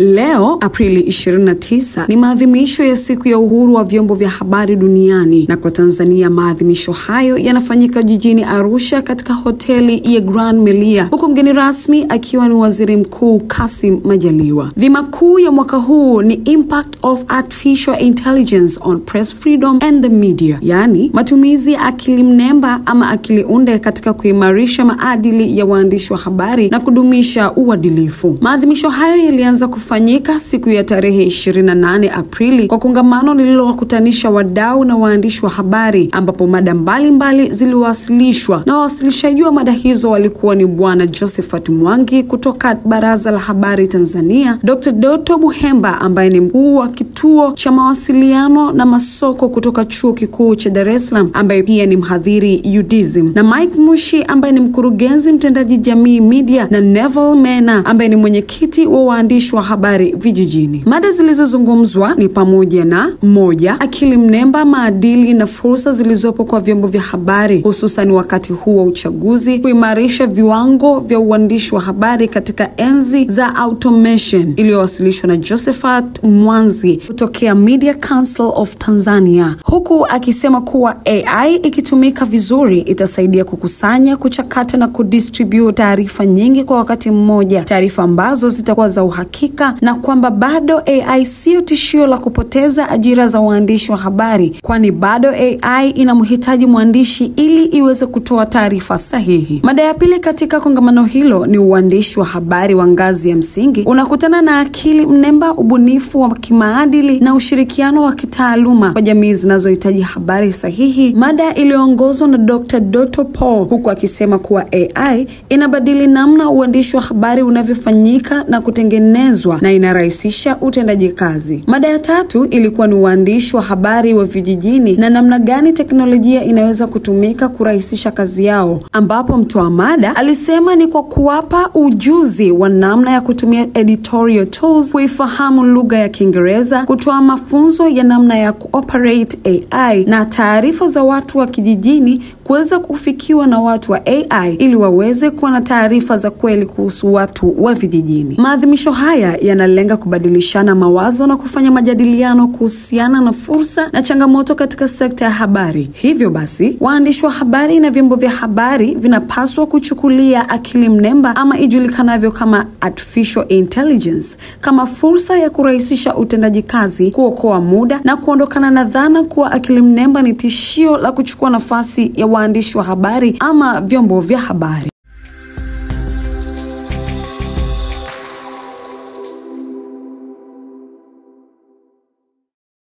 Leo Aprili 29 ni maadhimisho ya siku ya uhuru wa vyombo vya habari duniani, na kwa Tanzania maadhimisho hayo yanafanyika jijini Arusha katika hoteli ya Grand Melia, huku mgeni rasmi akiwa ni Waziri Mkuu Kassim Majaliwa. Dhima kuu ya mwaka huu ni Impact of Artificial Intelligence on Press Freedom and the Media, yani matumizi ya akili mnemba ama akili unde katika kuimarisha maadili ya waandishi wa habari na kudumisha uadilifu. Maadhimisho hayo yalianza kufanyika siku ya tarehe 28 Aprili kwa kongamano lililowakutanisha wadau na waandishi wa habari, ambapo mada mbalimbali ziliwasilishwa, na wawasilishaji wa mada hizo walikuwa ni Bwana Josephat Mwangi kutoka Baraza la Habari Tanzania, Dr. Doto Buhemba ambaye ni mkuu wa kituo cha mawasiliano na masoko kutoka Chuo Kikuu cha Dar es Salaam ambaye pia ni mhadhiri UDSM, na Mike Mushi ambaye ni mkurugenzi mtendaji jamii media, na Neville Mena ambaye ni mwenyekiti wa waandishi wa habari vijijini. Mada zilizozungumzwa ni pamoja na: moja, akili mnemba, maadili na fursa zilizopo kwa vyombo vya habari hususan wakati huu wa uchaguzi, kuimarisha viwango vya uandishi wa habari katika enzi za automation, iliyowasilishwa na Josephat Mwanzi kutokea Media Council of Tanzania, huku akisema kuwa AI ikitumika vizuri itasaidia kukusanya, kuchakata na kudistribute taarifa nyingi kwa wakati mmoja, taarifa ambazo zitakuwa za uhakika, na kwamba bado AI sio tishio la kupoteza ajira za waandishi wa habari, kwani bado AI inamhitaji mwandishi ili iweze kutoa taarifa sahihi. Mada ya pili katika kongamano hilo ni uandishi wa habari wa ngazi ya msingi unakutana na akili mnemba, ubunifu wa kimaadili na ushirikiano wa kitaaluma kwa jamii zinazohitaji habari sahihi, mada iliyoongozwa na Dr. Doto Paul, huku akisema kuwa AI inabadili namna uandishi wa habari unavyofanyika na kutengenezwa na inarahisisha utendaji kazi. Mada ya tatu ilikuwa ni uandishi wa habari wa vijijini na namna gani teknolojia inaweza kutumika kurahisisha kazi yao, ambapo mtoa mada alisema ni kwa kuwapa ujuzi wa namna ya kutumia editorial tools, kuifahamu lugha ya Kiingereza, kutoa mafunzo ya namna ya kuoperate AI na taarifa za watu wa kijijini kuweza kufikiwa na watu wa AI ili waweze kuwa na taarifa za kweli kuhusu watu wa vijijini. Maadhimisho haya yanalenga kubadilishana mawazo na kufanya majadiliano kuhusiana na fursa na changamoto katika sekta ya habari. Hivyo basi, waandishi wa habari na vyombo vya habari vinapaswa kuchukulia akili mnemba ama ijulikanavyo kama artificial intelligence kama fursa ya kurahisisha utendaji kazi, kuokoa muda na kuondokana na dhana kuwa akili mnemba ni tishio la kuchukua nafasi ya waandishi wa habari ama vyombo vya habari.